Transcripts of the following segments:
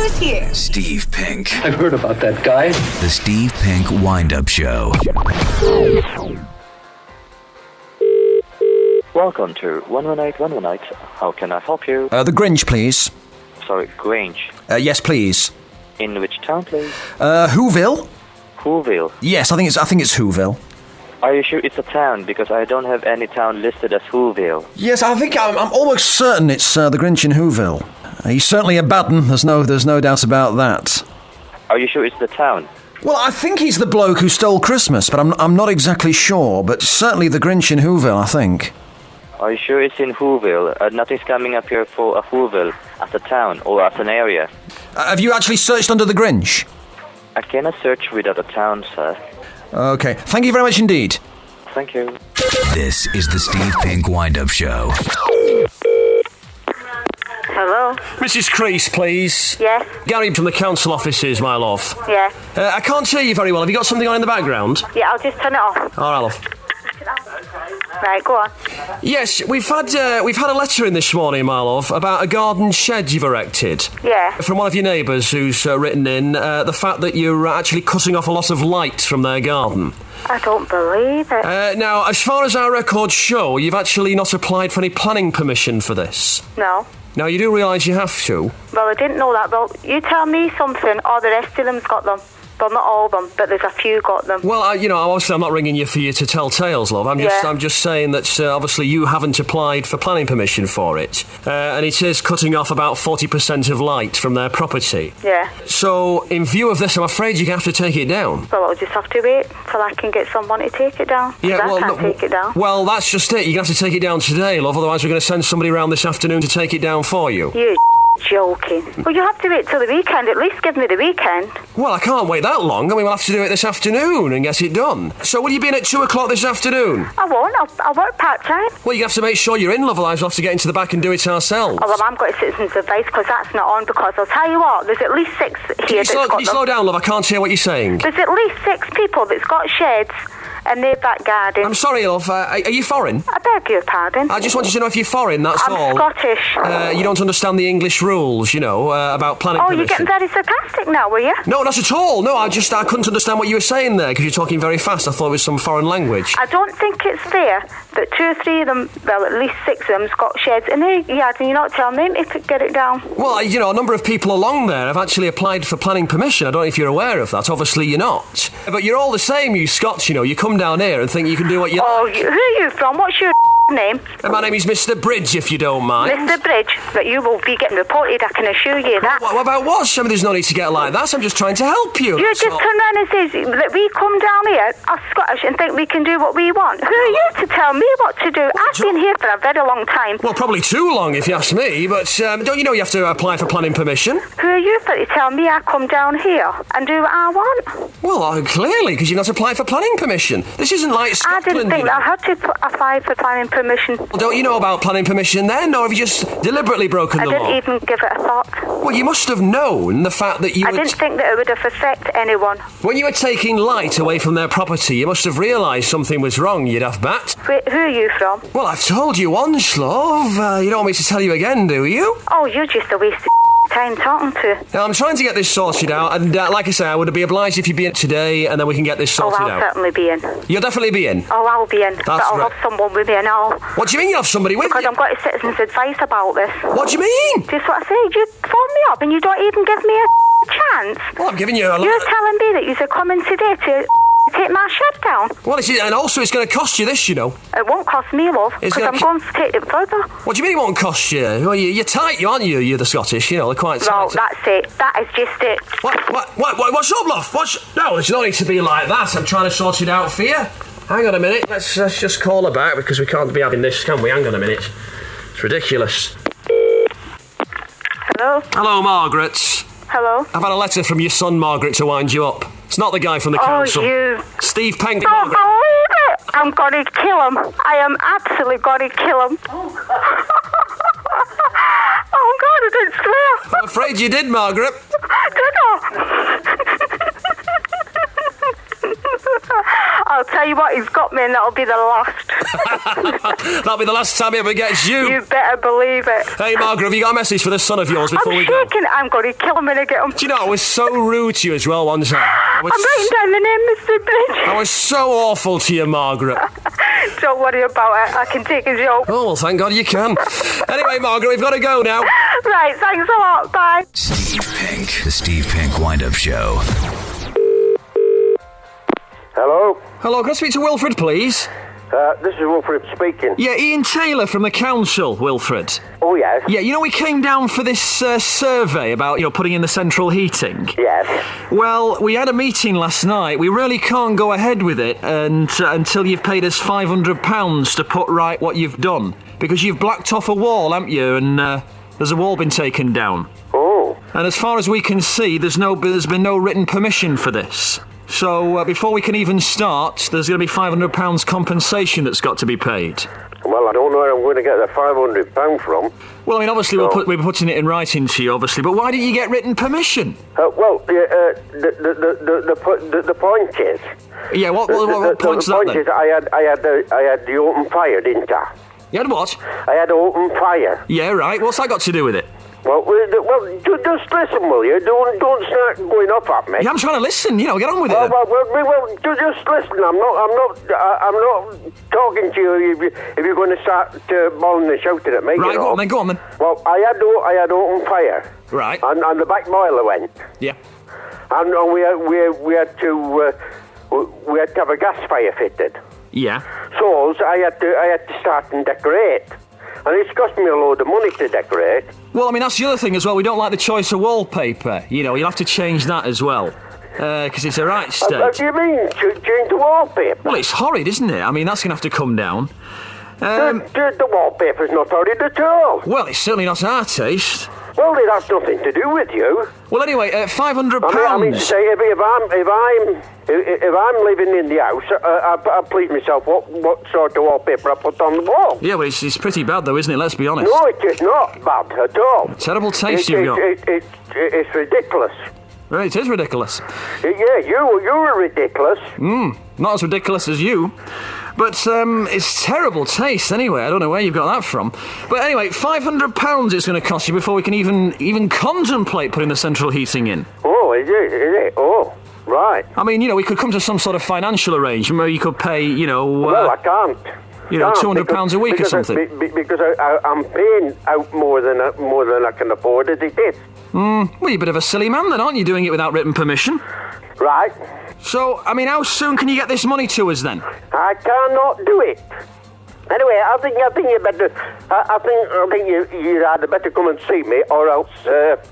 who's here? Steve Penk. I've heard about that guy. The Steve Penk Wind Up Show. Welcome to 118. How can I help you? The Grinch, please. Sorry, Grange. Yes, please. In which town, please? Whoville? Whoville. Yes, I think it's Whoville. Are you sure it's a town? Because I don't have any town listed as Whoville. Yes, I think I'm almost certain it's the Grinch in Whoville. He's certainly a bad un. There's no doubt about that. Are you sure it's the town? Well, I think he's the bloke who stole Christmas, but I'm not exactly sure. But certainly the Grinch in Whoville, I think. Are you sure it's in Whoville? Nothing's coming up here for a Whoville as a town or as an area. Have you actually searched under the Grinch? I cannot search without a town, sir. Okay, thank you very much indeed. Thank you. This is the Steve Penk Wind Up Show. Hello? Mrs. Crease, please. Yes? Gary from the council offices, my love. Yeah. I can't hear you very well. Have you got something on in the background? Yeah, I'll just turn it off. All right, love. Right, go on. Yes, we've had a letter in this morning, my love, about a garden shed you've erected. Yeah. From one of your neighbours who's written in the fact that you're actually cutting off a lot of light from their garden. I don't believe it. Now, as far as our records show, you've actually not applied for any planning permission for this. No. Now, you do realise you have to? Well, I didn't know that. Well, you tell me something, or the rest of them's got them. Well, not all of them, but there's a few got them. Well, obviously I'm not ringing you for you to tell tales, love. I'm just saying that obviously you haven't applied for planning permission for it. And it is cutting off about 40% of light from their property. Yeah. So, in view of this, I'm afraid you're going to have to take it down. Well, I'll just have to wait till I can get someone to take it down. Yeah, I can't take it down. Well, that's just it. You're going to have to take it down today, love. Otherwise we're going to send somebody around this afternoon to take it down for you. You joking. Well, you have to wait till the weekend. At least give me the weekend. Well, I can't wait that long. I mean, we'll have to do it this afternoon and get it done. So will you be in at 2 o'clock this afternoon? I won't. I'll work part-time. Well, you have to make sure you're in, love, otherwise we'll have to get into the back and do it ourselves. Oh, well, I'm got citizens' advice because that's not on, because I'll tell you what, there's at least 6 here Can you slow down, love? I can't hear what you're saying. There's at least 6 people that's got sheds in their back garden. I'm sorry, love. Are you foreign? I beg your pardon. I just wanted to know if you're foreign, that's all. I'm Scottish. You don't understand the English rules, about planning permission. Oh, you're getting very sarcastic now, were you? No, not at all. No, I couldn't understand what you were saying there because you're talking very fast. I thought it was some foreign language. I don't think it's fair that 2 or 3 of them, well, at least 6 of them's got sheds in their yard and you're not telling them to get it down. Well, a number of people along there have actually applied for planning permission. I don't know if you're aware of that. Obviously, you're not. But you're all the same, you Scots, you come down here and think you can do what you like. Oh, who are you from? What's your name? My name is Mr. Bridge, if you don't mind. Mr. Bridge, but you will be getting reported, I can assure you that. What about what? I mean, there's no need to get like that. I'm just trying to help you. You just turn around and say that we come down here, us Scottish, and think we can do what we want. Who are you to tell me what to do? I've been here for a very long time. Well, probably too long, if you ask me, but don't you know you have to apply for planning permission? Who are you for to tell me I come down here and do what I want? Well, clearly, because you've not applied for planning permission. This isn't like Scotland. I didn't think I had to apply for planning permission. Well, don't you know about planning permission then, or have you just deliberately broken the law? I didn't even give it a thought. Well, you must have known the fact that you I didn't think that it would have affected anyone. When you were taking light away from their property, you must have realised something was wrong, you daft bat. Wait, who are you from? Well, I've told you once, love. You don't want me to tell you again, do you? Oh, you're just a waste of time talking to. Now, I'm trying to get this sorted out, and like I say, I would be obliged if you'd be in today, and then we can get this sorted out. I'll certainly be in. You'll definitely be in? Oh, I'll be in. That's but I'll right. have someone with me and all. What do you mean you have somebody with because you? I've got a citizen's advice about this. What do you mean? Just what I said. You phone me up and you don't even give me a chance. Well, I'm giving you a lot. You're telling me that you're coming today to take my shed down. Well, and also it's going to cost you this, It won't cost me, love, because I'm going to take it further. What do you mean it won't cost you? Well, you're tight, aren't you? You're the Scottish, they're quite tight. No, that's it. That is just it. What's up, love? No, there's no need to be like that. I'm trying to sort it out for you. Hang on a minute. Let's just call her back because we can't be having this, can we? Hang on a minute. It's ridiculous. Hello? Hello, Margaret. Hello? I've had a letter from your son, Margaret, to wind you up. It's not the guy from the council. Oh, you... Steve Penk, Don't Margaret. believe it! I'm going to kill him. I am absolutely going to kill him. Oh, God, I didn't swear. I'm afraid you did, Margaret. Did I? I'll tell you what, he's got me and that'll be the last. That'll be the last time he ever gets you. You better believe it. Hey, Margaret, have you got a message for the son of yours before we go? I'm shaking. I'm going to kill him when I get him. Do you know, I was so rude to you as well one time. I'm writing down the name, Mr. Bridge. I was so awful to you, Margaret. Don't worry about it. I can take a joke. Oh, well, thank God you can. Anyway, Margaret, we've got to go now. Right, thanks a lot. Bye. Steve Penk. The Steve Penk Wind Up Show. Hello? Hello, can I speak to Wilfred, please? This is Wilfred speaking. Yeah, Ian Taylor from the council, Wilfred. Oh, yes? Yeah, you know, we came down for this survey about, putting in the central heating. Yes. Well, we had a meeting last night. We really can't go ahead with it until you've paid us £500 to put right what you've done. Because you've blacked off a wall, haven't you? And there's a wall been taken down. Oh. And as far as we can see, there's been no written permission for this. So before we can even start, there's going to be £500 compensation that's got to be paid. Well, I don't know where I'm going to get the £500 from. Well, I mean, obviously we're putting it in writing to you, obviously, but why didn't you get written permission? The point is... Yeah, what point's that then? The point is I had the open fire, didn't I? You had what? I had open fire. Yeah, right. What's that got to do with it? Well, just listen, will you? Don't start going up at me. Yeah, I'm trying to listen. Get on with it. Well, just listen. I'm not talking to you if you're going to start bawling and shouting at me. Right, you know? go on then. Well, I had open fire. Right. And the back boiler went. Yeah. And we had to have a gas fire fitted. Yeah. So I had to start and decorate. And it's cost me a load of money to decorate. Well, I mean, that's the other thing as well. We don't like the choice of wallpaper. You'll have to change that as well. Because it's a right state. What do you mean, change the wallpaper? Well, it's horrid, isn't it? I mean, that's going to have to come down. The wallpaper's not horrid at all. Well, it's certainly not our taste. Well, it has nothing to do with you. Well, anyway, £500. I mean, say if I'm living in the house, I please myself what sort of wallpaper I put on the wall. Yeah, well, it's pretty bad though, isn't it? Let's be honest. No, it is not bad at all. Terrible taste you've got. It's ridiculous. Right, it is ridiculous. Yeah, you're ridiculous. Not as ridiculous as you. But it's terrible taste anyway. I don't know where you've got that from. But anyway, £500 it's going to cost you before we can even contemplate putting the central heating in. Oh, is it? Oh, right. I mean, we could come to some sort of financial arrangement where you could pay, Well, I can't. £200 a week or something. Because I'm paying out more than I can afford as it is. Well, you're a bit of a silly man then, aren't you, doing it without written permission? Right. So, I mean, how soon can you get this money to us then? I cannot do it. Anyway, I think you better. I think you either better come and see me, or else get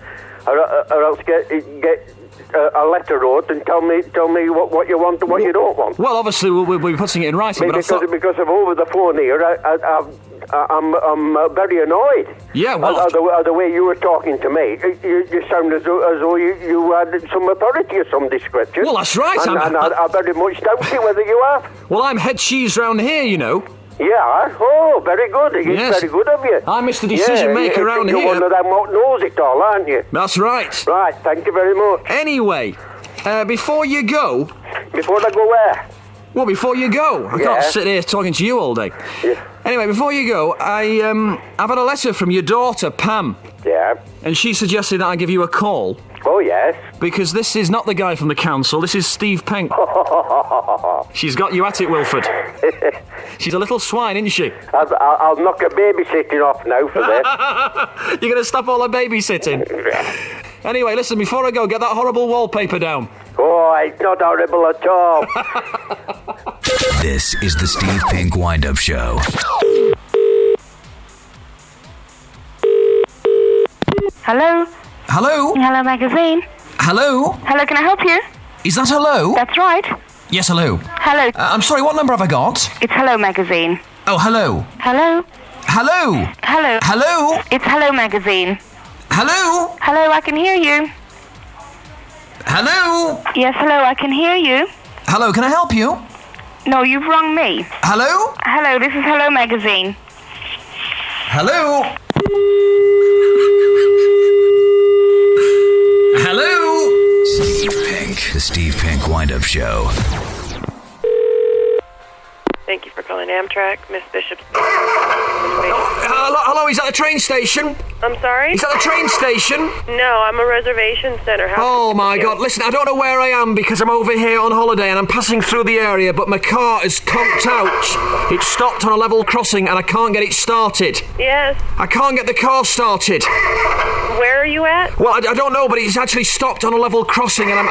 a letter wrote and tell me what you want and what you don't want. Well, obviously we'll be putting it in writing, but because of over the phone here, I'm very annoyed. Yeah, well, the way you were talking to me, you sound as though you had some authority of some description. Well, that's right. And I very much doubt it whether you have. Well, I'm head cheese round here, Yeah, oh, very good. Yes. Very good of you. I'm Mr. Decision Maker around here. You're one of them what knows it all, aren't you? That's right. Right, thank you very much. Anyway, before you go... Before I go where? Well, before you go. I can't sit here talking to you all day. Yeah. Anyway, before you go, I've had a letter from your daughter, Pam. Yeah. And she suggested that I give you a call. Oh, yes. Because this is not the guy from the council, this is Steve Penk. She's got you at it, Wilfred. She's a little swine, isn't she? I'll knock a babysitting off now for this. You're going to stop all the babysitting? Anyway, listen, before I go, get that horrible wallpaper down. Oh, it's not horrible at all. This is the Steve Penk Wind Up Show. Hello? Hello? Hello, magazine. Hello? Hello, can I help you? Is that hello? That's right. Yes, hello. Hello. I'm sorry, what number have I got? It's Hello Magazine. Oh, hello. Hello? Hello? Hello. Hello? It's Hello Magazine. Hello? Hello, I can hear you. Hello? Yes, hello, I can hear you. Hello, can I help you? No, you've rung me. Hello? Hello, this is Hello Magazine. Hello? Hello? Steve Penk. The Steve Penk Wind Up Show. Thank you for calling calling Amtrak, Miss Bishop's. Hello, is that the train station? I'm sorry? Is that the train station? No, I'm a reservation center. Oh my God, listen, I don't know where I am because I'm over here on holiday and I'm passing through the area, but my car is conked out. It's stopped on a level crossing and I can't get it started. Yes. I can't get the car started. Where are you at? Well, I don't know, but it's actually stopped on a level crossing and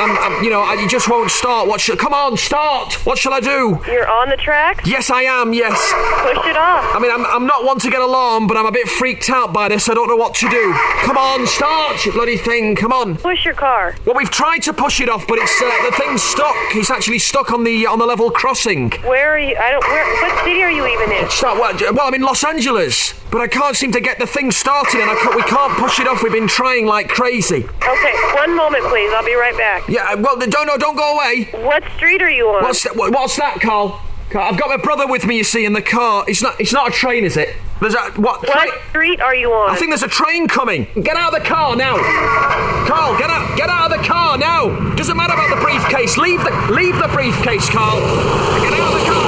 it just won't start. Come on, start! What shall I do? You're on the tracks? Yes, I am, yes. Push it off. I mean, I'm not one to get alarmed, but I'm a bit freaked out by this. I don't know what to do. Come on, start, you bloody thing, come on. Push your car. Well, we've tried to push it off, but it's the thing's stuck. It's actually stuck on the level crossing. Where are you? What city are you even in? Well, I'm in Los Angeles, but I can't seem to get the thing started, and we can't push it off. We've been trying like crazy. Okay, one moment, please. I'll be right back. Yeah, well, don't go away. What street are you on? What's that, Carl? I've got my brother with me, you see, in the car. It's not a train, is it? What street are you on? I think there's a train coming. Get out of the car now. Carl, get out of the car now. Doesn't matter about the briefcase. Leave the briefcase, Carl. Get out of the car.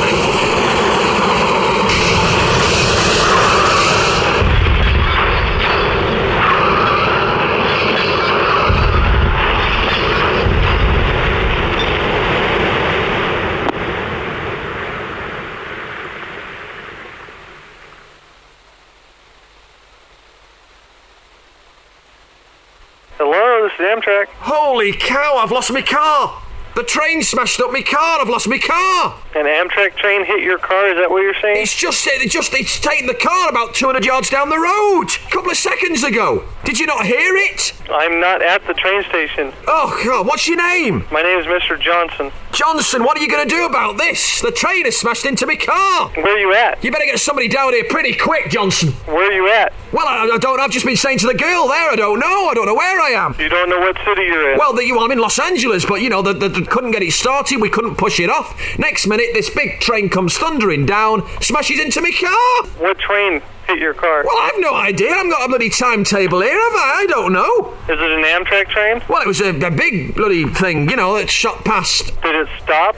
Hello, this is Amtrak. Holy cow, I've lost my car. The train smashed up my car. I've lost my car. An Amtrak train hit your car, is that what you're saying? It's taken the car about 200 yards down the road. A couple of seconds ago. Did you not hear it? I'm not at the train station. Oh, God, what's your name? My name is Mr. Johnson. Johnson, what are you going to do about this? The train has smashed into my car. Where are you at? You better get somebody down here pretty quick, Johnson. Where are you at? Well, I don't. I've just been saying to the girl there, I don't know where I am. You don't know what city you're in? Well, I'm in Los Angeles, but, the couldn't get it started. We couldn't push it off. Next minute, this big train comes thundering down, smashes into my car. What train hit your car? Well, I've no idea. I've got a bloody timetable here, have I? I don't know. Is it an Amtrak train? Well, it was a big bloody thing, that shot past. Did it stop?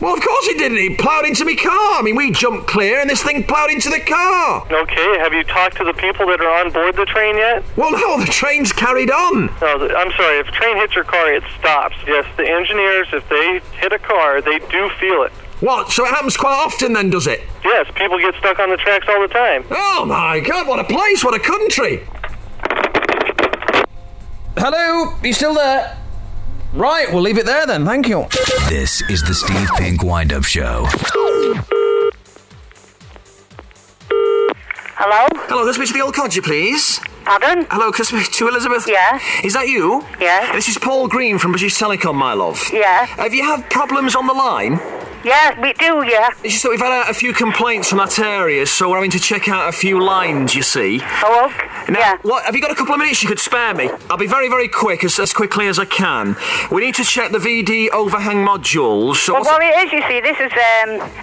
Well, of course it didn't. It ploughed into my car. I mean, we jumped clear and this thing ploughed into the car. Okay, have you talked to the people that are on board the train yet? Well, no, the train's carried on. No, I'm sorry, if a train hits your car, it stops. Yes, the engineers, if they hit a car, they do feel it. What? So it happens quite often then, does it? Yes, people get stuck on the tracks all the time. Oh my God, what a place, what a country. Hello, you still there? Right, we'll leave it there then, thank you. This is the Steve Penk Wind Up Show. Hello? Hello, can I speak to the old codger, please? Pardon? Hello, can I speak to Elizabeth? Yeah. Is that you? Yeah. This is Paul Green from British Telecom, my love. Yeah. Have you had problems on the line? Yeah, we do, yeah. It's just that we've had a few complaints from that area, so we're having to check out a few lines, you see. Oh, okay. Now, Yeah. what, have you got a couple of minutes you could spare me? I'll be very, very quick, as quickly as I can. We need to check the VD overhang modules. So Well, what it is, you see, this is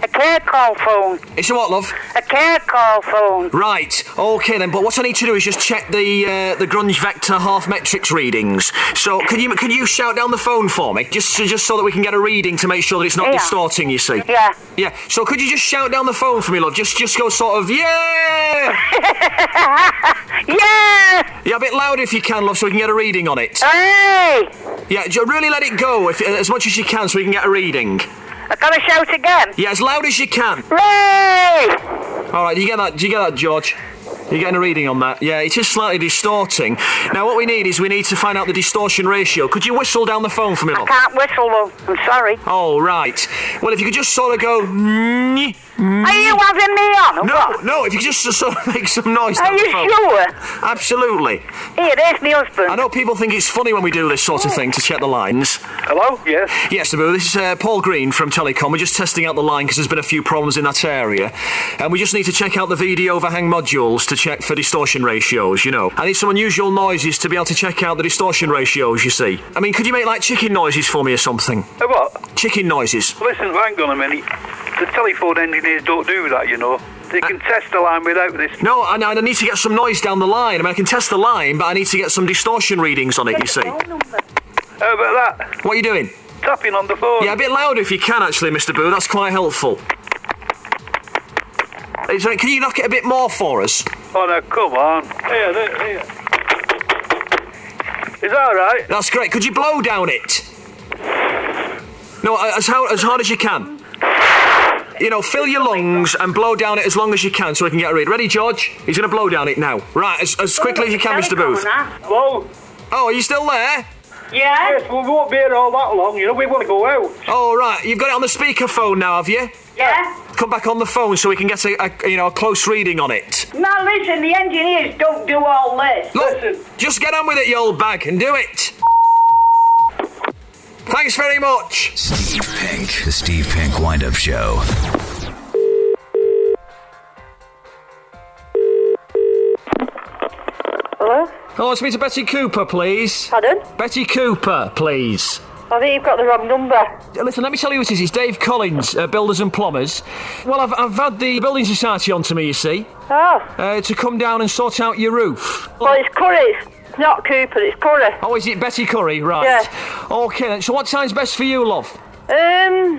a care call phone. It's a what, love? A care call phone. Right, okay then, but what I need to do is just check the grunge vector half metrics readings. So can you shout down the phone for me? Just so that we can get a reading to make sure that it's not distorting, you see. Yeah. Yeah, so could you just shout down the phone for me, love? Just go sort of, yeah! Yeah! Yeah, a bit louder if you can, love, so we can get a reading on it. Hey! Yeah, really let it go as much as you can so we can get a reading. I gotta shout again. Yeah, as loud as you can. Hey! All right, do you get that, George? You're getting a reading on that? Yeah, it is slightly distorting. Now, what we need to find out the distortion ratio. Could you whistle down the phone for me, love? I can't whistle, love. I'm sorry. Oh, right. Well, if you could just sort of go... Are you having me on? Or what? No, if you could just sort of make some noise down Are the you phone. sure? Absolutely. Here, there's my husband. I know people think it's funny when we do this sort of thing to check the lines. Hello? Yes? Yes, Abu, this is Paul Green from Telecom. We're just testing out the line because there's been a few problems in that area. And we just need to check out the VD overhang modules to check for distortion ratios, I need some unusual noises to be able to check out the distortion ratios, you see. I mean, could you make, like, chicken noises for me or something? What? Chicken noises. Listen, hang on a minute. The telephone engineers don't do that, They can test the line without this. No, I need to get some noise down the line. I mean, I can test the line, but I need to get some distortion readings on it, you see. How about that? What are you doing? Tapping on the phone. Yeah, a bit louder if you can, actually, Mr. Boo. That's quite helpful. Sorry, can you knock it a bit more for us? Oh, no, come on. Here. Is that all right? That's great. Could you blow down it? No, as hard as you can. You know, fill your lungs and blow down it as long as you can so we can get a read. Ready, George? He's going to blow down it now. Right, as quickly as you can, Mr. Booth. Hello? Oh, are you still there? Yes, we won't be here all that long, you know, we want to go out. Oh, right. You've got it on the speakerphone now, have you? Yeah. Come back on the phone so we can get a close reading on it. Now listen, the engineers don't do all this. Look, just get on with it, you old bag, and do it. Thanks very much. Steve Penk, the Steve Penk Wind Up Show. Hello? Oh, it's me to Betty Cooper, please. Pardon? Betty Cooper, please. I think you've got the wrong number. Listen, let me tell you who it is. It's Dave Collins, Builders and Plumbers. Well, I've had the Building Society on to me, you see, Oh. to come down and sort out your roof. Well, it's Curry. It's not Cooper, it's Curry. Oh, is it Betty Curry? Right. Yeah. Okay, then. So what time's best for you, love?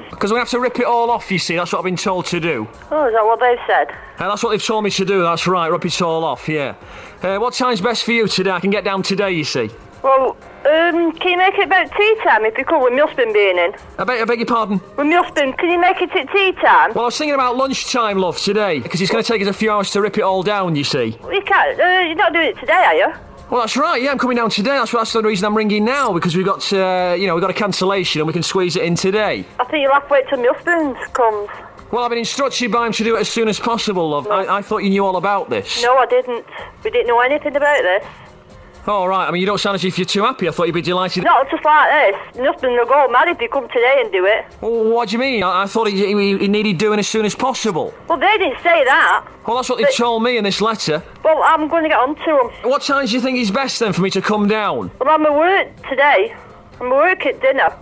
Because we have to rip it all off, you see. That's what I've been told to do. Oh, is that what they've said? That's what they've told me to do. That's right, rip it all off, yeah. What time's best for you today? I can get down today, you see. Well, can you make it about tea time if you could, with my husband being in? I beg your pardon? With my husband, can you make it at tea time? Well, I was thinking about lunchtime, love, today, because it's going to take us a few hours to rip it all down, you see. You can't, you're not doing it today, are you? Well, that's right, yeah, I'm coming down today. That's the reason I'm ringing now, because we've got, we've got a cancellation and we can squeeze it in today. I think you'll have to wait till my husband comes. Well, I've been instructed by him to do it as soon as possible, love. No. I thought you knew all about this. No, I didn't. We didn't know anything about this. Oh, right. I mean, you don't sound as if you're too happy. I thought you'd be delighted. Not just like this. My husband will go mad if you come today and do it. Well, what do you mean? I thought he needed doing as soon as possible. Well, they didn't say that. Well, that's what they told me in this letter. Well, I'm going to get on to them. What time do you think is best, then, for me to come down? Well, I'm at work today. I'm at work at dinner.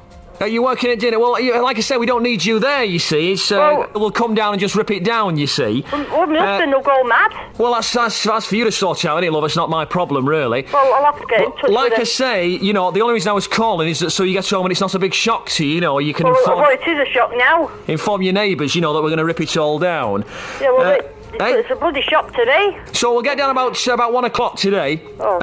Are you working at dinner? Well, like I said, we don't need you there, you see. It's we'll come down and just rip it down, you see. Well, my husband will go mad. Well, that's for you to sort out, isn't it, love? It's not my problem, really. Well, I'll have to get in touch with him. Like I say, the only reason I was calling is that so you get home and it's not a big shock to you, you can well, it is a shock now. inform your neighbours, that we're going to rip it all down. Yeah, well, it's a bloody shock to me. So we'll get down about 1 o'clock today. Oh,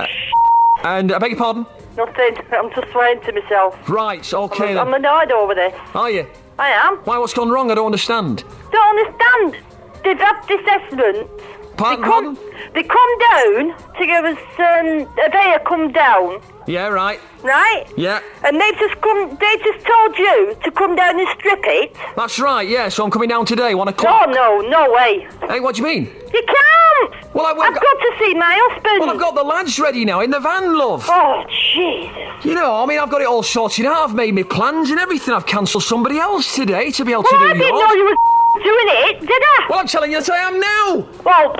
And I beg your pardon? Nothing. I'm just swearing to myself. Right, okay then. I'm annoyed over this. Are you? I am. Why, what's gone wrong? I don't understand. Don't understand. They've had assessments. Pardon? They come down to give us a surveyor come down. Yeah, right. Right? Yeah. And they just told you to come down and strip it. That's right, yeah, so I'm coming down today, 1 o'clock. No way. Hey, what do you mean? You can't! Well, I've got to see my husband. Well, I've got the lads ready now in the van, love. Oh, Jesus. I've got it all sorted out. I've made my plans and everything. I've cancelled somebody else today to be able to do I yours. didn't know you were doing it, did I? Well, I'm telling you that I am now. Well...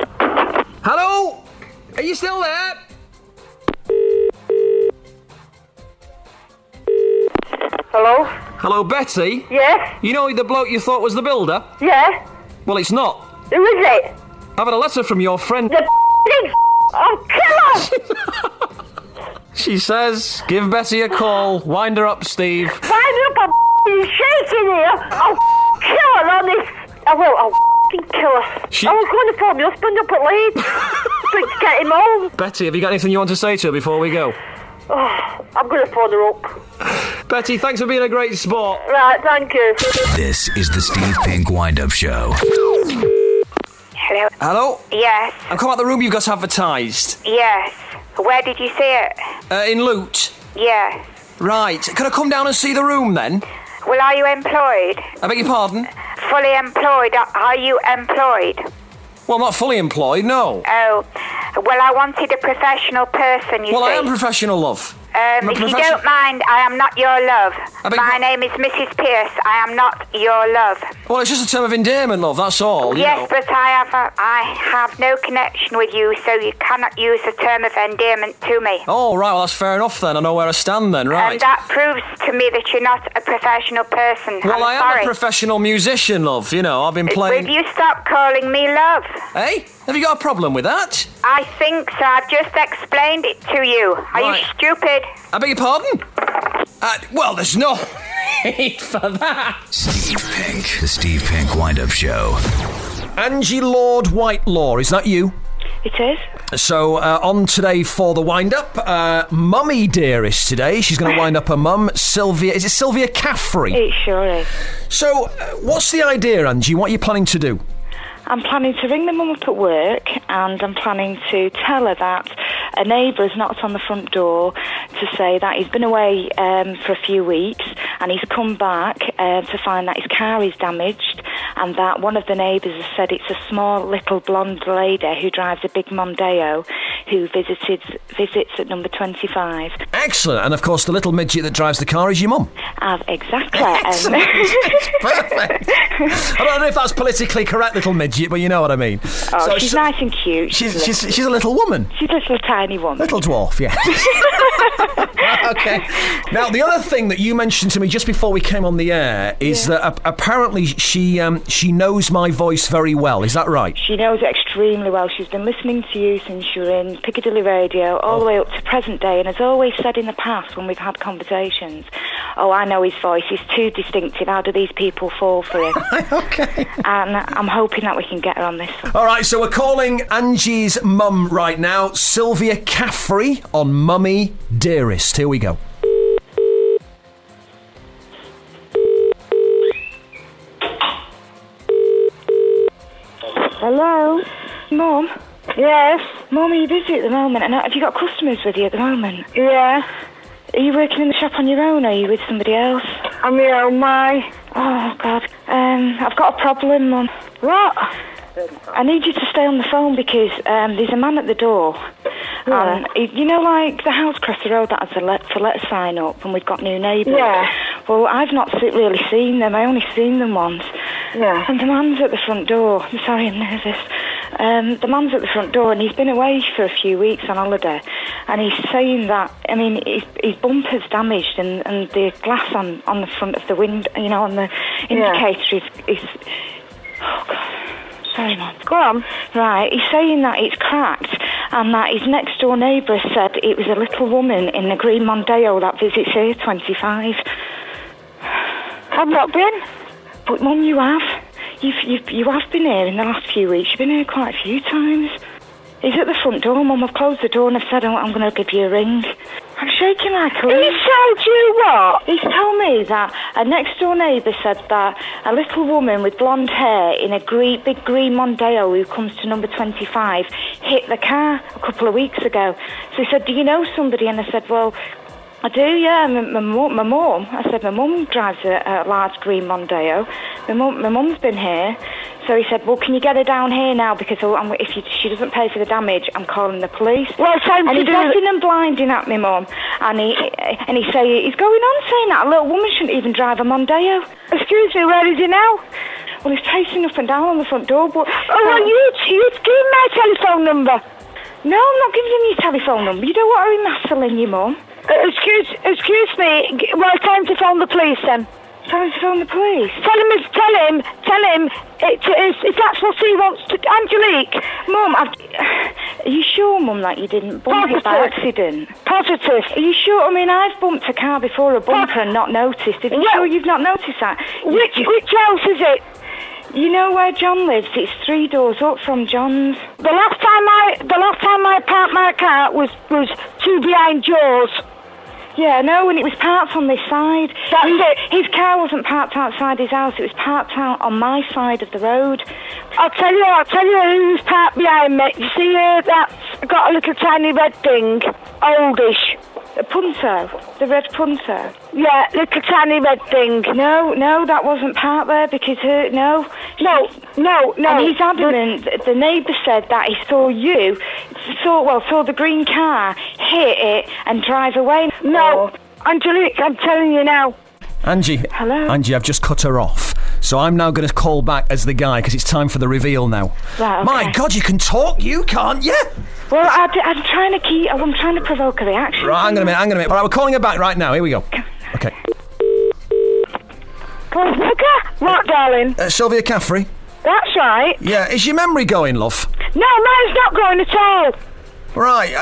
Hello? Are you still there? Hello? Hello, Betty? Yes? You know the bloke you thought was the builder? Yeah? Well, it's not. Who is it? I've had a letter from your friend. The I'll kill her! She says, give Betty a call. Wind her up, Steve. Wind her up, I'm shaking here. I'll kill her on this. I will, I'll kill her. I was going to phone my husband up at Leeds. To get him home. Betty, have you got anything you want to say to her before we go? Oh, I'm going to phone her up. Betty, thanks for being a great sport. Right, thank you. This is the Steve Penk Wind Up Show. Hello? Hello? Yes. I'm coming out the room you've got advertised. Yes. Where did you see it? In Loot. Yes. Right. Can I come down and see the room then? Well, are you employed? I beg your pardon? Fully employed. Are you employed? Well, I'm not fully employed, no. Oh. Well, I wanted a professional person, you see. Well, I am professional, love. If you don't mind, I am not your love. My name is Mrs. Pierce. I am not your love. Well, it's just a term of endearment, love, that's all. Yes, but I have no connection with you, so you cannot use the term of endearment to me. Oh, right, well, that's fair enough then. I know where I stand then, right. And that proves to me that you're not a professional person. Well, I'm I sorry. am a professional musician, love. I've been playing... Will you stop calling me love? Hey, have you got a problem with that? I think so. I've just explained it to you. Are you stupid? I beg your pardon? Well, there's no need for that. Steve Penk, the Steve Penk Wind Up Show. Angie Lord Whitelaw, is that you? It is. So, on today for the wind-up, Mummy Dearest today. She's going to wind up her mum, Sylvia. Is it Sylvia Caffrey? It sure is. So, what's the idea, Angie? What are you planning to do? I'm planning to ring the mum up at work, and I'm planning to tell her that a neighbour has knocked on the front door to say that he's been away for a few weeks, and he's come back to find that his car is damaged, and that one of the neighbours has said it's a small little blonde lady who drives a big Mondeo who visits at number 25. Excellent. And of course the little midget that drives the car is your mum. Exactly. Perfect. I don't know if that's politically correct, little midget, but you know what I mean. Oh, so she's nice and cute. She's a little woman. She's a little tiny woman. Little dwarf, yeah. Okay. Now, the other thing that you mentioned to me just before we came on the air is that apparently she knows my voice very well. Is that right? She knows it extremely well. She's been listening to you since you were in Piccadilly Radio all the way up to present day, and has always said in the past when we've had conversations, oh, I know his voice. He's too distinctive. How do these people fall for him? Okay. And I'm hoping that we can get her on this one. All right, so we're calling Angie's mum right now, Sylvia Caffrey, on Mummy Dearest. Here we go. Hello? Mum? Yes? Mum, are you busy at the moment? And have you got customers with you at the moment? Yeah. Are you working in the shop on your own, or are you with somebody else? On my own, why? Oh, God. I've got a problem, Mum. What? I need you to stay on the phone because there's a man at the door. Yeah. You know, like the house across the road that has a let sign up, and we've got new neighbours? Yeah. Well, I've not really seen them. I only seen them once. Yeah. And the man's at the front door. I'm sorry, I'm nervous. The man's at the front door, and he's been away for a few weeks on holiday. And he's saying that, I mean, his bumper's damaged, and the glass on the front of the window, you know, on the indicator is oh, God. Sorry, Mum. Go on. Right, he's saying that it's cracked, and that his next door neighbour said it was a little woman in the green Mondeo that visits here 25. I've not been. But Mum, you have. You have been here in the last few weeks. You've been here quite a few times. He's at the front door, Mum. I've closed the door and I've said I'm going to give you a ring. I'm shaking like a leaf. He told you what? He's told me that a next-door neighbour said that a little woman with blonde hair in a big green Mondeo who comes to number 25 hit the car a couple of weeks ago. So he said, do you know somebody? And I said, well, I do, yeah. My mum. I said, my mum drives a large green Mondeo. My mum's been here. So he said, well, can you get her down here now? Because if she doesn't pay for the damage, I'm calling the police. Well, and he's blessing and blinding at me, Mum. And he's going on saying that a little woman shouldn't even drive a Mondeo. Excuse me, where is he now? Well, he's pacing up and down on the front door, but... Oh, well, you give him my telephone number. No, I'm not giving him your telephone number. You don't want her hassling you, Mum. Excuse me. Well, time to phone the police, then. Time to phone the police? Tell him, if that's what he wants to... Angelique! Mum, are you sure, Mum, that you didn't bump it by accident? Positive. Are you sure? I mean, I've bumped a car before, a bumper, and not noticed. Are you sure you've not noticed that? Which house is it? You know where John lives? It's 3 doors up from John's. The last time I parked my car was 2 behind yours. Yeah, no, and it was parked on this side. His car wasn't parked outside his house. It was parked out on my side of the road. I'll tell you who's parked behind me. You see that's got a little tiny red thing, oldish. A punto, the red punto. Yeah, little tiny red thing. No, that wasn't parked there because no. And he's adamant. The neighbour said that he saw the green car hit it and drive away. No, Angelique, I'm telling you now. Angie. Hello? Angie, I've just cut her off. So I'm now going to call back as the guy because it's time for the reveal now. Right, okay. My God, you can talk, you can't you? Well, I'm trying to provoke a reaction. Right, hang on a minute. All right, we're calling her back right now. Here we go. Okay. What, darling? Sylvia Caffrey. That's right. Yeah, is your memory going, love? No, mine's not going at all. Right,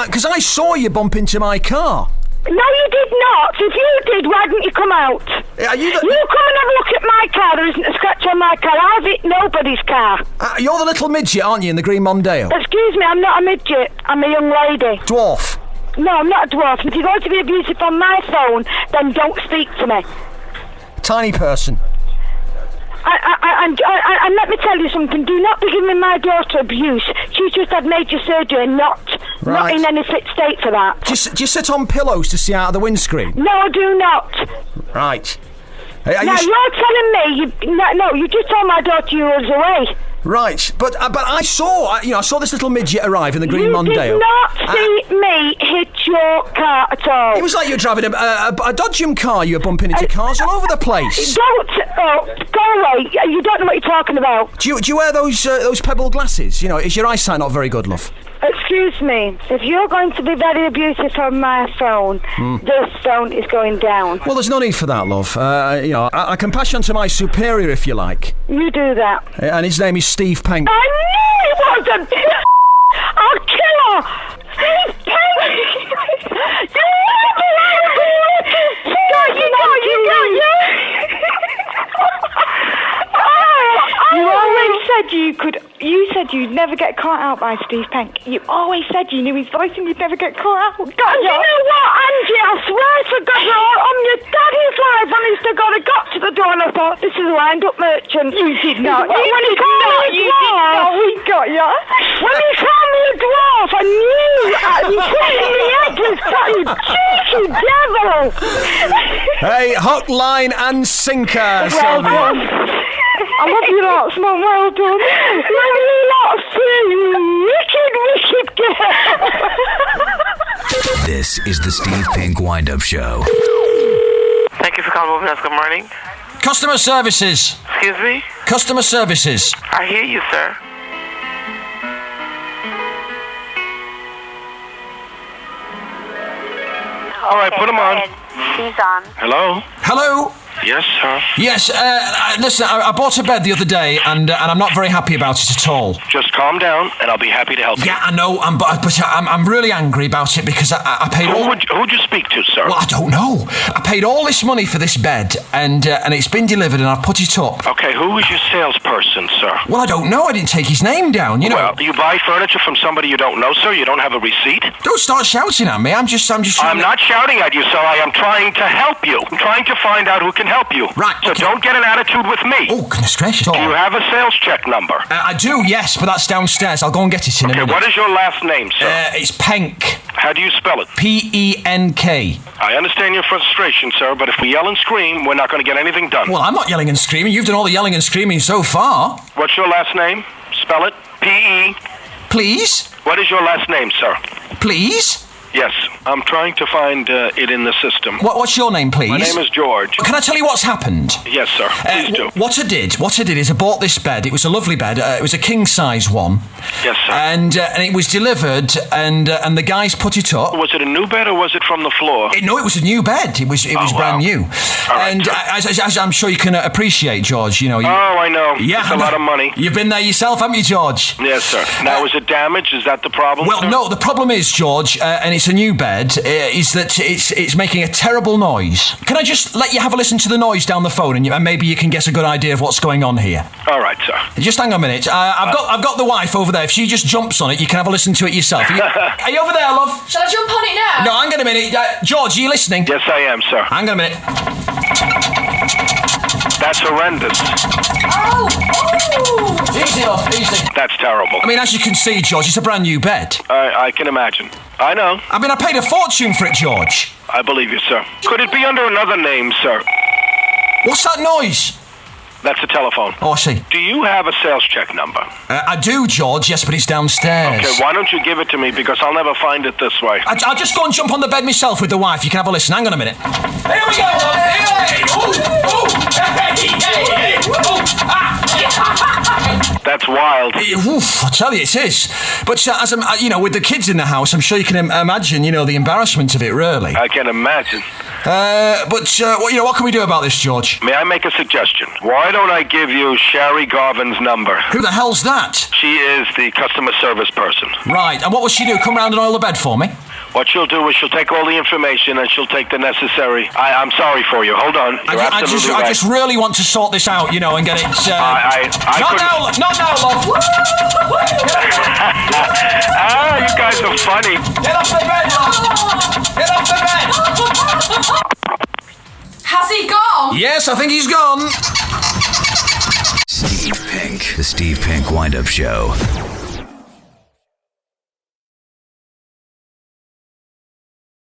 because I saw you bump into my car. No, you did not. If you did, why didn't you come out? Are you You come and have a look at my car. There isn't a scratch on my car. How's it nobody's car? You're the little midget, aren't you, in the green Mondeo? Excuse me, I'm not a midget. I'm a young lady. Dwarf. No, I'm not a dwarf. If you're going to be abusive on my phone, then don't speak to me. Tiny person. And let me tell you something. Do not be giving my daughter abuse. She's just had major surgery and not in any fit state for that. Do you sit on pillows to see out of the windscreen? No, I do not. Right. Now, you're telling me... you just told my daughter you was away. Right, but I saw this little midget arrive in the green Mondeo. You did not see me hit your car at all. It was like you were driving a dodgem car. You were bumping into cars all over the place. Go away. You don't know what you're talking about. Do you wear those pebble glasses? Is your eyesight not very good, love? Excuse me. If you're going to be very abusive on my phone, this phone is going down. Well, there's no need for that, love. I can pass you on to my superior if you like. You do that. And his name is Steve Penk. I knew it wasn't. I'll kill her. Steve Penk. You always said you said you'd never get caught out by Steve Penk. You always said you knew his voice and you'd never get caught out. God, you know what, Angie? I swear to God, you're on your daddy's life. Honest to God, I got to the door and I thought, this is a wind-up merchant. You did not. When he called me a dwarf. We got you. When he called me a dwarf, I knew. You put in the edges, you cheeky devil. Hey, hook, line and sinker, Sylvia. I love you lots, Mum. Well done. Love you lots too, you wicked girl. This is the Steve Penk Wind Up Show. Thank you for calling Wilfred. Good morning. Customer services. Excuse me? Customer services. I hear you, sir. All right, put him on. She's on. Hello? Hello? Yes, sir. Yes, listen, I bought a bed the other day and I'm not very happy about it at all. Just calm down and I'll be happy to help you. Yeah, I know, but I'm really angry about it because I paid Who'd you speak to, sir? Well, I don't know. I paid all this money for this bed and it's been delivered and I've put it up. Okay, who was your salesperson, sir? Well, I don't know. I didn't take his name down, you know. Well, you buy furniture from somebody you don't know, sir? You don't have a receipt? Don't start shouting at me. I'm just trying I'm not shouting at you, sir. I am trying to help you. I'm trying to find out who can help you. Right. So don't get an attitude with me. Oh, goodness gracious. Do you have a sales check number? I do, yes, but that's downstairs. I'll go and get it in a minute. What is your last name, sir? It's Penk. How do you spell it? Penk. I understand your frustration, sir, but if we yell and scream, we're not going to get anything done. Well, I'm not yelling and screaming. You've done all the yelling and screaming so far. What's your last name? Spell it. P-E. Please? What is your last name, sir? Please? Yes, I'm trying to find it in the system. What's your name, please? My name is George. Can I tell you what's happened? Yes, sir. Please do. What I did is I bought this bed. It was a lovely bed. It was a king-size one. Yes, sir. And it was delivered, and the guys put it up. Was it a new bed or was it from the floor? No, it was a new bed. It was brand new. Right, and as I'm sure you can appreciate, George, you know. I know. Yeah, it's a lot of money. You've been there yourself, haven't you, George? Yes, sir. Now, is it damaged? Is that the problem? Well, sir? no. The problem is, George, and it's a new bed. Is that it's making a terrible noise. Can I just let you have a listen to the noise down the phone and maybe you can get a good idea of what's going on here? All right, sir. Just hang on a minute. I've got the wife over there. If she just jumps on it, you can have a listen to it yourself. Are you over there, love? Shall I jump on it now? No, hang on a minute. George, are you listening? Yes, I am, sir. Hang on a minute. That's horrendous. Oh! Easy, love, easy. That's terrible. I mean, as you can see, George, it's a brand new bed. I can imagine. I know. I mean, I paid a fortune for it, George. I believe you, sir. Could it be under another name, sir? What's that noise? That's a telephone. Oh, I see. Do you have a sales check number? I do, George, yes, but it's downstairs. Okay, why don't you give it to me, because I'll never find it this way. I'll just go and jump on the bed myself with the wife. You can have a listen. Hang on a minute. Here we go, love. Hey! That's wild. Oof, I tell you, it is. But as I'm, with the kids in the house, I'm sure you can imagine, the embarrassment of it, really. I can imagine. What can we do about this, George? May I make a suggestion? Why don't I give you Sherry Garvin's number? Who the hell's that? She is the customer service person. Right, and what will she do? Come round and oil the bed for me? What she'll do is she'll take all the information and she'll take the necessary. I'm sorry for you. Hold on. I just really want to sort this out, you know, and get it. Not now, love. You guys are funny. Get off the bed, love. Get off the bed. Has he gone? Yes, I think he's gone. Steve Penk. The Steve Penk Wind Up Show.